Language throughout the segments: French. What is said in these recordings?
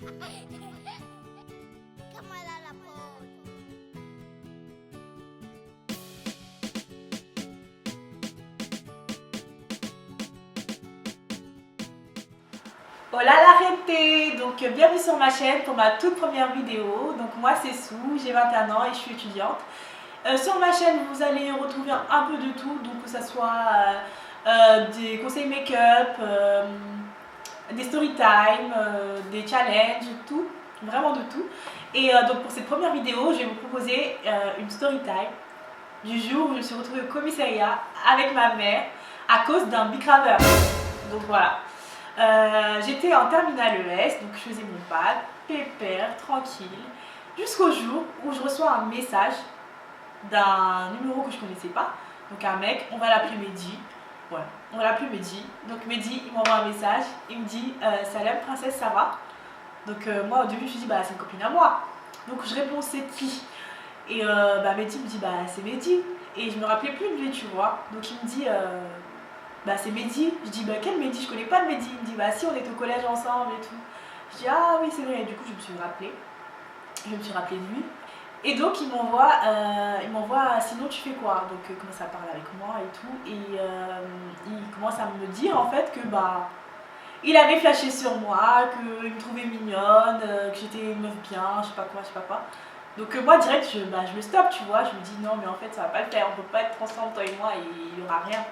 Kamala la pause. Hola la gente! Donc bienvenue sur ma chaîne pour ma toute première vidéo. Donc moi c'est Sou, j'ai 21 ans et je suis étudiante. Sur ma chaîne vous allez retrouver un peu de tout, donc que ce soit des conseils make-up, des story time, des challenges, tout, vraiment de tout. Et donc pour cette première vidéo je vais vous proposer une story time du jour où je me suis retrouvée au commissariat avec ma mère à cause d'un bicraveur. Donc voilà. J'étais en terminale ES, donc je faisais mon bac, pépère, tranquille, jusqu'au jour où je reçois un message d'un numéro que je connaissais pas. Donc un mec, on va l'appeler Mehdi. Voilà, on va l'appeler Mehdi. Donc Mehdi, il m'envoie un message, il me dit Salam princesse, ça va? Donc moi au début je me suis dit bah c'est une copine à moi. Donc je réponds c'est qui? Et Mehdi me dit bah c'est Mehdi. Et je me rappelais plus de lui, tu vois. Donc il me dit bah c'est Mehdi. Je dis bah quel Mehdi? Je connais pas de Mehdi. Il me dit bah si on est au collège ensemble et tout. Je dis ah oui c'est vrai. Et du coup je me suis rappelé. Je me suis rappelé de lui. Et donc il m'envoie sinon tu fais quoi? Donc il commence à parler avec moi et tout. Et il commence à me dire en fait que bah il avait flashé sur moi, qu'il me trouvait mignonne, que j'étais une meuf bien, je sais pas quoi, je sais pas quoi. Donc moi direct je le stoppe, tu vois. Je me dis non mais en fait ça va pas le faire, on peut pas être ensemble toi et moi et il y aura rien.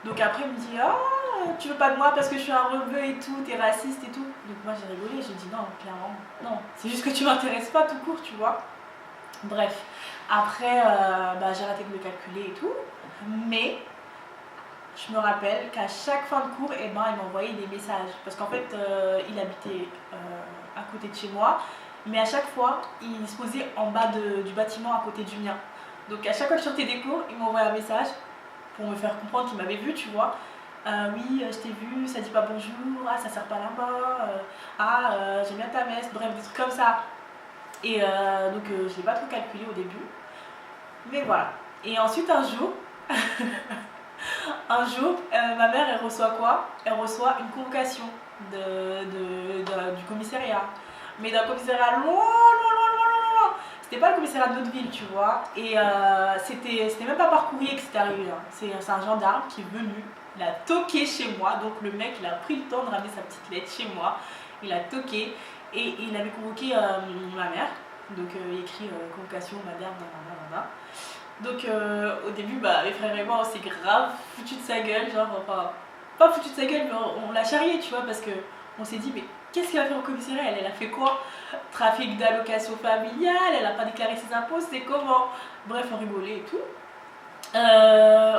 Donc après il me dit ah tu veux pas de moi parce que je suis un rebeu et tout, t'es raciste et tout. Donc moi j'ai rigolé, j'ai dit non clairement non, c'est juste que tu m'intéresses pas tout court, tu vois. Bref, après j'ai arrêté de me calculer et tout, mais je me rappelle qu'à chaque fin de cours, il m'envoyait des messages parce qu'en fait il habitait à côté de chez moi, mais à chaque fois il se posait en bas du bâtiment à côté du mien. Donc à chaque fois que je sortais des cours, il m'envoyait un message pour me faire comprendre qu'il m'avait vu, tu vois. Oui, je t'ai vu, ça dit pas bonjour, ah ça sert pas là-bas, j'aime bien ta veste, bref, des trucs comme ça. Et donc je l'ai pas trop calculé au début, mais voilà. Et ensuite un jour, ma mère elle reçoit quoi? Elle reçoit une convocation du commissariat, mais d'un commissariat loin. C'était pas le commissariat de notre ville, tu vois. Et c'était même pas par courrier que c'était arrivé. Hein. C'est un gendarme qui est venu, il a toqué chez moi. Donc le mec, il a pris le temps de ramener sa petite lettre chez moi. Il a toqué et il avait convoqué ma mère. Donc il écrit convocation madame, nanana. Donc au début, mes frères et moi, on s'est grave foutu de sa gueule. Genre, enfin, pas foutu de sa gueule, mais on l'a charrié, tu vois, parce que on s'est dit, mais qu'est-ce qu'elle a fait au commissariat? Elle a fait quoi? Trafic d'allocation familiale, elle a pas déclaré ses impôts, c'est comment? Bref, on rigolait et tout.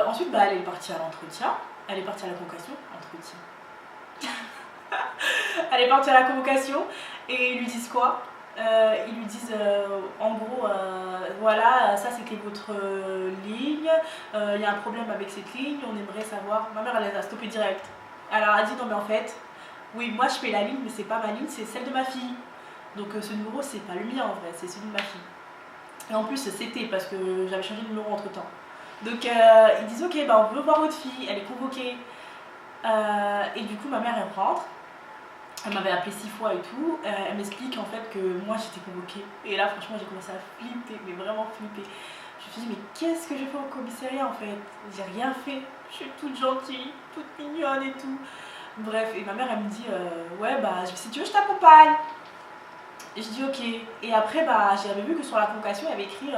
Ensuite, elle est partie à l'entretien. Elle est partie à la convocation. Entretien. Elle est partie à la convocation et ils lui disent quoi? Ils lui disent en gros, voilà, ça c'était votre ligne, il y a un problème avec cette ligne, on aimerait savoir. Ma mère elle les a stoppés direct. Elle leur a dit non mais en fait, oui moi je fais la ligne mais c'est pas ma ligne, c'est celle de ma fille. Donc ce numéro c'est pas le mien en vrai, c'est celui de ma fille. Et en plus c'était parce que j'avais changé de numéro entre temps. Donc ils disent ok on veut voir votre fille, elle est convoquée. Et du coup ma mère elle rentre. Elle m'avait appelé 6 fois et tout. Elle m'explique en fait que moi j'étais convoquée. Et là franchement j'ai commencé à flipper, mais vraiment flipper. Je me suis dit mais qu'est-ce que je fais au commissariat en fait? J'ai rien fait. Je suis toute gentille, toute mignonne et tout. Bref, et ma mère elle me dit ouais si tu veux je t'accompagne. Et je dis ok. Et après j'avais vu que sur la convocation il y avait écrit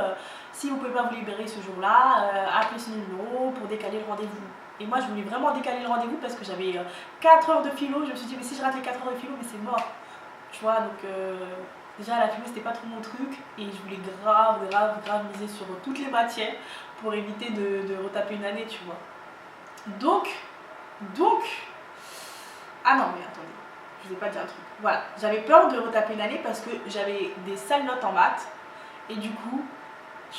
si vous pouvez pas vous libérer ce jour-là, appelez ce numéro pour décaler le rendez-vous. Et moi je voulais vraiment décaler le rendez-vous parce que j'avais 4 heures de philo. Je me suis dit mais si je rate les 4 heures de philo mais c'est mort. Tu vois donc déjà la philo c'était pas trop mon truc. Et je voulais grave miser sur toutes les matières pour éviter de retaper une année tu vois. Donc ah non mais attendez, je vous ai pas dit un truc. Voilà, j'avais peur de retaper une année parce que j'avais des sales notes en maths. Et du coup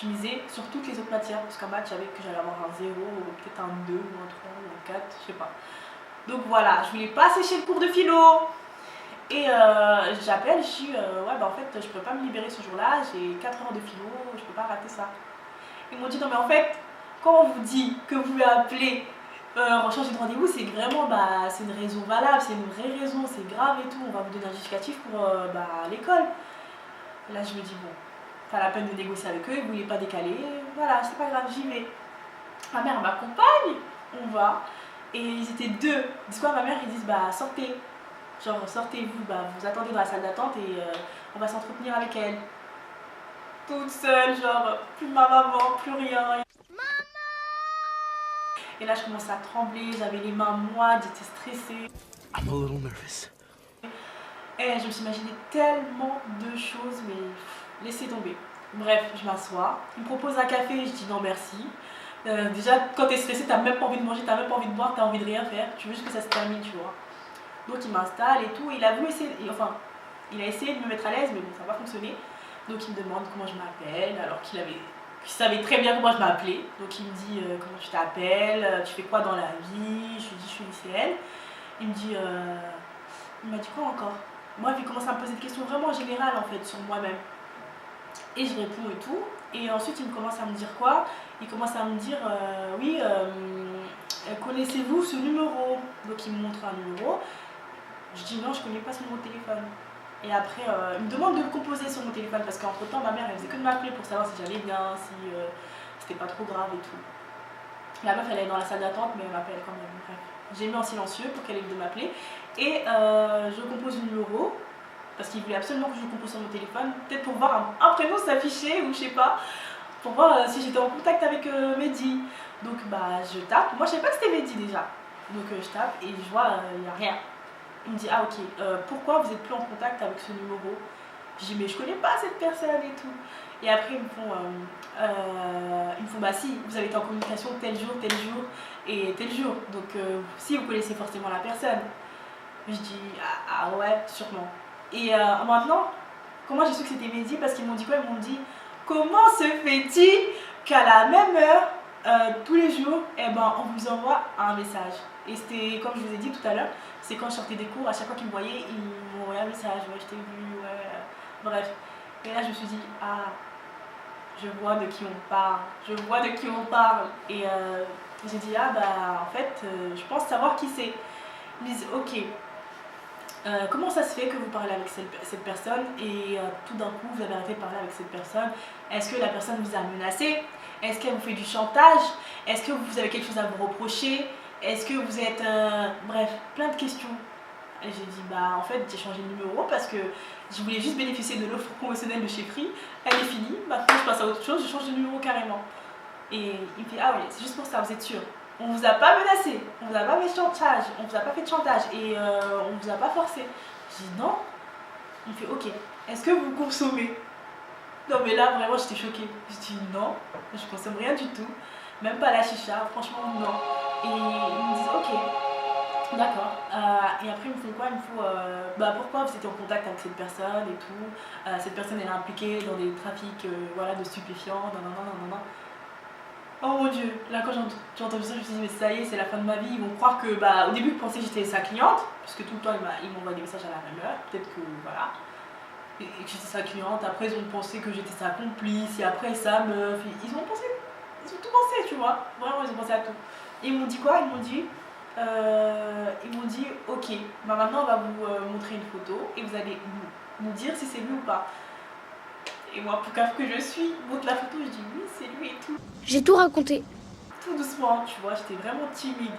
je misais sur toutes les autres matières, parce qu'en maths, je savais que j'allais avoir un 0, ou peut-être un 2, ou un 3, ou un 4, je sais pas. Donc voilà, je voulais pas sécher le cours de philo. Et j'appelle, je dis, en fait, je peux pas me libérer ce jour-là, j'ai 4 heures de philo, je peux pas rater ça. Ils m'ont dit, non mais en fait, quand on vous dit que vous voulez appeler changer de rendez-vous, c'est vraiment c'est une raison valable, c'est une vraie raison, c'est grave et tout. On va vous donner un justificatif pour l'école. Là, je me dis, bon, pas la peine de négocier avec eux, ils ne voulaient pas décaler. Voilà, c'est pas grave, j'y vais. Ma mère m'accompagne, on va. Et ils étaient deux. Ils disent quoi, ma mère, ils disent, sortez. Genre, sortez-vous, vous attendez dans la salle d'attente et on va s'entretenir avec elle. Toute seule, genre, plus ma maman, plus rien. Et là, je commençais à trembler, j'avais les mains moites, j'étais stressée. I'm a little nervous. Et je me suis imaginé tellement de choses, mais laissez tomber. Bref, je m'assois. Il me propose un café, je dis non merci. Déjà, quand t'es stressé, t'as même pas envie de manger, t'as même pas envie de boire, t'as envie de rien faire. Tu veux juste que ça se termine, tu vois. Donc il m'installe et tout. Il a voulu essayer, il a essayé de me mettre à l'aise, mais bon, ça n'a pas fonctionné. Donc il me demande comment je m'appelle, alors qu'il savait très bien comment je m'appelais. Donc il me dit comment tu t'appelles, tu fais quoi dans la vie. Je lui dis je suis lycéenne. Il me dit, il m'a dit quoi encore. Moi, il commence à me poser des questions vraiment générales en fait sur moi-même. Et je réponds et tout. Et ensuite, il commence à me dire quoi. Il commence à me dire, oui, connaissez-vous ce numéro? Donc il me montre un numéro. Je dis non, je connais pas ce numéro de téléphone. Et après, il me demande de le composer sur mon téléphone parce qu'entre temps, ma mère, elle faisait que de m'appeler pour savoir si j'allais bien, si c'était pas trop grave et tout. La meuf, elle est dans la salle d'attente, mais elle m'appelle quand même. Bref. J'ai mis en silencieux pour qu'elle évite de m'appeler. Et je compose le numéro parce qu'il voulait absolument que je le compose sur mon téléphone. Peut-être pour voir un prénom s'afficher ou je sais pas. Pour voir si j'étais en contact avec Mehdi. Donc je tape. Moi, je savais pas que c'était Mehdi déjà. Donc je tape et je vois, il n'y a rien. Il me dit, ah ok, pourquoi vous êtes plus en contact avec ce numéro? Je dis, mais je connais pas cette personne et tout. Et après, ils me font, bah si, vous avez été en communication tel jour et tel jour. Donc si, vous connaissez forcément la personne. Je dis, ah ouais, sûrement. Et maintenant, comment j'ai su que c'était Mehdi? Parce qu'ils m'ont dit quoi? Ils m'ont dit, comment se fait-il qu'à la même heure, tous les jours, on vous envoie un message? Et c'était, comme je vous ai dit tout à l'heure, c'est quand je sortais des cours, à chaque fois qu'ils me voyaient, ils m'envoyaient un message, ouais, je t'ai vu, ouais, bref. Et là, je me suis dit, ah, je vois de qui on parle, je vois de qui on parle. Et j'ai dit, ah, en fait, je pense savoir qui c'est. Ils me disent, ok, comment ça se fait que vous parlez avec cette personne et tout d'un coup, vous avez arrêté de parler avec cette personne? Est-ce que la personne vous a menacé? Est-ce qu'elle vous fait du chantage? Est-ce que vous avez quelque chose à vous reprocher? Est-ce que vous êtes... bref, plein de questions. Et j'ai dit, en fait, j'ai changé de numéro parce que je voulais juste bénéficier de l'offre promotionnelle de chez Free. Elle est finie, maintenant je passe à autre chose, je change de numéro carrément. Et il me fait, ah oui, c'est juste pour ça, vous êtes sûr? On vous a pas menacé, on vous a pas fait de chantage, on vous a pas fait de chantage et on vous a pas forcé. Je dis non. Il me fait, ok, est-ce que vous consommez? Non mais là vraiment j'étais choquée. Je dis non, je consomme rien du tout, même pas la chicha, franchement non. Et ils me disent ok, d'accord. Et après ils me font quoi? Ils me font pourquoi vous étiez en contact avec cette personne et tout. Cette personne elle est impliquée dans des trafics de stupéfiants, non. Oh mon dieu, là quand j'ai entendu ça, je me suis dit mais ça y est, c'est la fin de ma vie. Ils vont croire que au début ils pensaient que j'étais sa cliente, parce que tout le temps ils m'envoient des messages à la même heure, peut-être que voilà. Et que j'étais sa cliente, après ils ont pensé que j'étais sa complice, et après sa meuf, ils ont tout pensé, tu vois, vraiment ils ont pensé à tout. Et ils m'ont dit quoi? Ils m'ont dit ok, maintenant on va vous montrer une photo, et vous allez nous dire si c'est lui ou pas. Et moi, pour cave que je suis, montre la photo, je dis oui, c'est lui et tout. J'ai tout raconté. Tout doucement, tu vois, j'étais vraiment timide.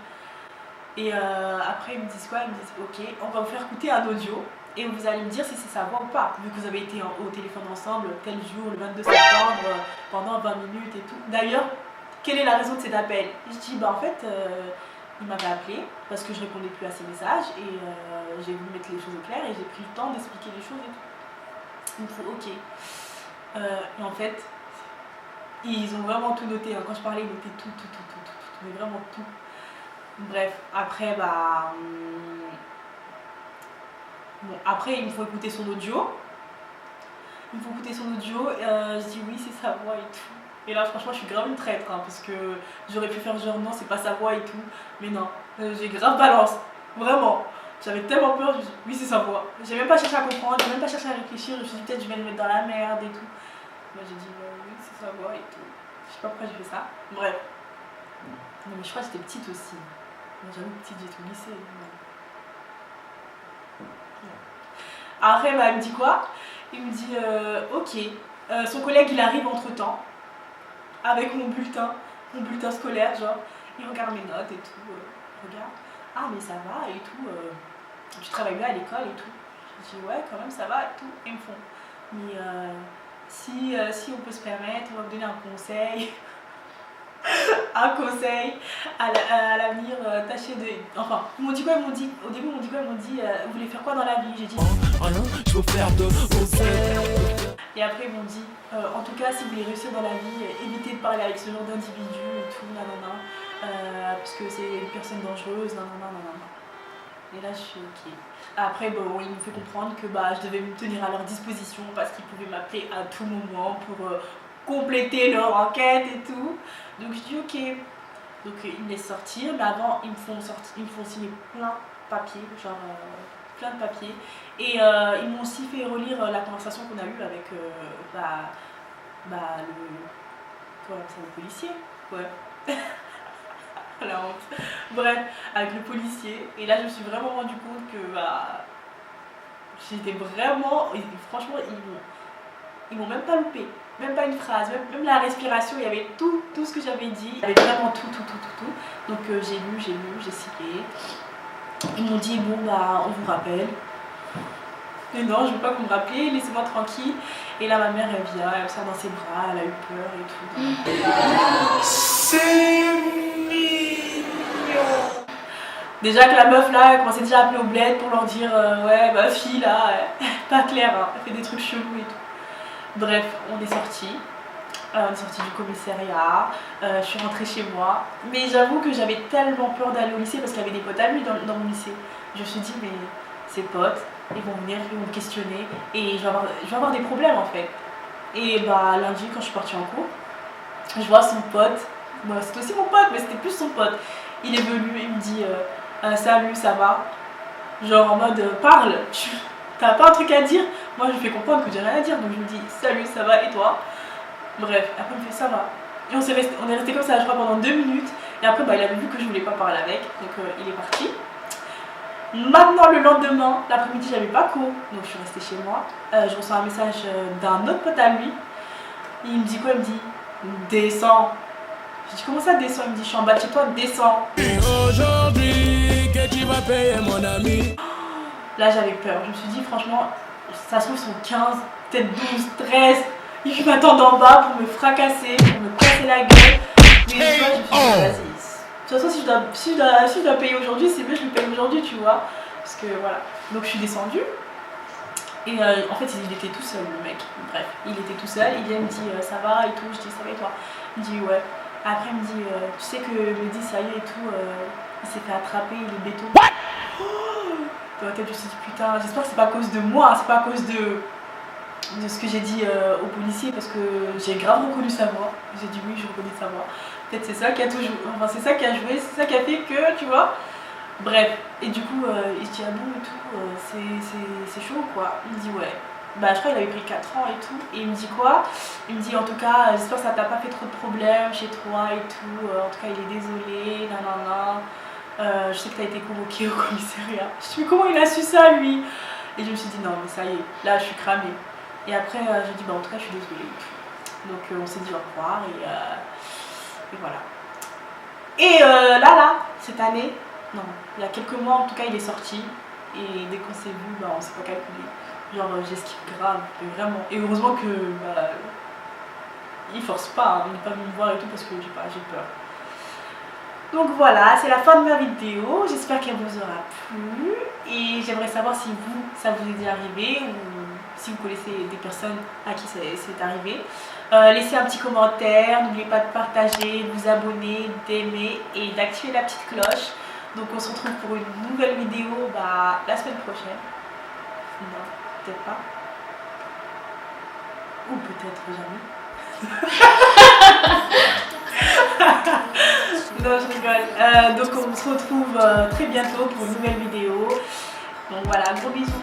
Et après, ils me disent quoi? Ils me disent ok, on va vous faire écouter un audio. Et vous allez me dire si c'est sa voix ou pas, vu que vous avez été au téléphone ensemble tel jour, le 22 septembre, pendant 20 minutes et tout. D'ailleurs, quelle est la raison de cet appel? Je dis, en fait, il m'avait appelé parce que je répondais plus à ses messages et j'ai voulu mettre les choses au clair et j'ai pris le temps d'expliquer les choses et tout. Il me faut, ok. Et en fait, ils ont vraiment tout noté. Hein. Quand je parlais, ils notaient tout, mais vraiment tout. Bref, après, bon, après, il me faut écouter son audio. Je dis oui, c'est sa voix et tout. Et là, franchement, je suis grave une traître, hein, parce que j'aurais pu faire genre non, c'est pas sa voix et tout. Mais non, j'ai grave balance. Vraiment. J'avais tellement peur, je me suis dit oui, c'est sa voix. J'ai même pas cherché à comprendre, j'ai même pas cherché à réfléchir. Je me suis dit peut-être je vais me mettre dans la merde et tout. Moi, j'ai dit oui, c'est sa voix et tout. Je sais pas pourquoi j'ai fait ça. Bref. Non, mais je crois que j'étais petite aussi. Bon, j'avoue, petite, j'ai tout lycée. Après, bah, il me dit quoi? Il me dit ok. Son collègue, il arrive entre temps avec mon bulletin scolaire, genre. Il regarde mes notes et tout. Il regarde. Ah, mais ça va et tout. Tu travailles bien à l'école et tout. Je dis ouais, quand même, ça va et tout. Ils me font. Mais si on peut se permettre, on va me donner un conseil. Un conseil à l'avenir, tâchez de. Enfin, ils m'ont dit quoi? Ils m'ont dit. Au début, ils m'ont dit quoi? Ils m'ont dit vous voulez faire quoi dans la vie? J'ai dit rien, je veux faire de conseils. Et après, ils m'ont dit en tout cas, si vous voulez réussir dans la vie, évitez de parler avec ce genre d'individu et tout, nanana. Parce que c'est une personne dangereuse, nanana, nanana. Et là, je suis ok. Après, bon, ils m'ont fait comprendre que bah, je devais me tenir à leur disposition parce qu'ils pouvaient m'appeler à tout moment pour compléter leur enquête et tout. Donc je dis ok. Donc ils me laissent sortir, mais avant ils me font signer plein de papiers, genre plein de papiers. Et ils m'ont aussi fait relire la conversation qu'on a eue avec le policier. Ouais. La honte. Bref, avec le policier. Et là je me suis vraiment rendu compte que j'étais vraiment. Franchement, ils m'ont même pas loupé. Même pas une phrase, même la respiration, il y avait tout ce que j'avais dit. Il y avait vraiment tout. Donc j'ai lu, j'ai signé. Ils m'ont dit bon bah on vous rappelle. Mais non, je veux pas que vous me rappeliez, laissez-moi tranquille. Et là ma mère elle vient, elle me serre dans ses bras, elle a eu peur et tout. C'est mignon. Déjà que la meuf là, elle commençait déjà à appeler au bled pour leur dire ouais ma fille là, pas claire, hein, elle fait des trucs chelous et tout. Bref, on est sorti du commissariat, je suis rentrée chez moi. Mais j'avoue que j'avais tellement peur d'aller au lycée parce qu'il y avait des potes à lui dans mon lycée. Je me suis dit, mais ces potes, ils vont venir, ils vont me questionner et je vais avoir des problèmes en fait. Et bah lundi, quand je suis partie en cours, je vois son pote, bon, c'était aussi mon pote, mais c'était plus son pote. Il est venu, il me dit, salut, ça va? Genre en mode, parle, t'as pas un truc à dire? Moi je lui fais comprendre que j'ai rien à dire, donc je me dis salut, ça va et toi? Bref, après il me fait ça va. Et on est resté comme ça je crois pendant 2 minutes. Et après bah, il avait vu que je voulais pas parler avec, donc il est parti. Maintenant le lendemain, l'après-midi j'avais pas cours, donc je suis restée chez moi. Je reçois un message d'un autre pote à lui. Il me dit quoi? Il me dit descends. Je dis comment ça descends? Il me dit je suis en bas de chez toi, descends. Aujourd'hui que tu vas payer mon ami. Là j'avais peur, je me suis dit franchement, ça se trouve ils sont 15, peut-être 12, 13, ils m'attendent en bas pour me fracasser, pour me casser la gueule. Mais une fois je me suis dit vas-y, de toute façon si je dois payer aujourd'hui, c'est mieux je le paye aujourd'hui, tu vois. Parce que voilà, donc je suis descendue. Et en fait il était tout seul le mec, bref, il était tout seul, il vient me dit ça va et tout, je dis ça va et toi? Il me dit ouais. Après il me dit tu sais que me dit ça y est et tout, il s'est fait attraper, il est béton. Dans la tête, je me suis dit putain, j'espère que c'est pas à cause de moi, c'est pas à cause de ce que j'ai dit au policier parce que j'ai grave reconnu sa voix. J'ai dit oui, je reconnais sa voix. Peut-être c'est ça qui a tout joué, enfin c'est ça qui a joué, c'est ça qui a fait que, tu vois. Bref, et du coup, il se dit ah bon et tout, c'est chaud quoi. Il me dit ouais. Bah je crois qu'il avait pris 4 ans et tout. Et il me dit quoi? Il me dit en tout cas, j'espère que ça t'a pas fait trop de problèmes chez toi et tout. En tout cas, il est désolé, nanana. Je sais que tu as été convoqué au commissariat. Je me suis dit, mais comment il a su ça lui? Et je me suis dit, non, mais ça y est, là je suis cramée. Et après, j'ai dit, bah en tout cas, je suis désolée. Donc, on s'est dit au revoir et voilà. Et là, cette année, non, il y a quelques mois en tout cas, il est sorti. Et dès qu'on s'est vu, bah, on s'est pas calculé. Genre, j'esquive grave, mais vraiment. Et heureusement que, bah, il force pas, hein, il n'est pas venu me voir et tout parce que j'ai peur. Donc voilà, c'est la fin de ma vidéo, j'espère qu'elle vous aura plu et j'aimerais savoir si vous, ça vous est déjà arrivé ou si vous connaissez des personnes à qui c'est arrivé. Laissez un petit commentaire, n'oubliez pas de partager, de vous abonner, d'aimer et d'activer la petite cloche. Donc on se retrouve pour une nouvelle vidéo la semaine prochaine. Non, peut-être pas. Ou peut-être jamais. Non, je rigole. Donc on se retrouve très bientôt pour une nouvelle vidéo. Donc voilà, gros bisous.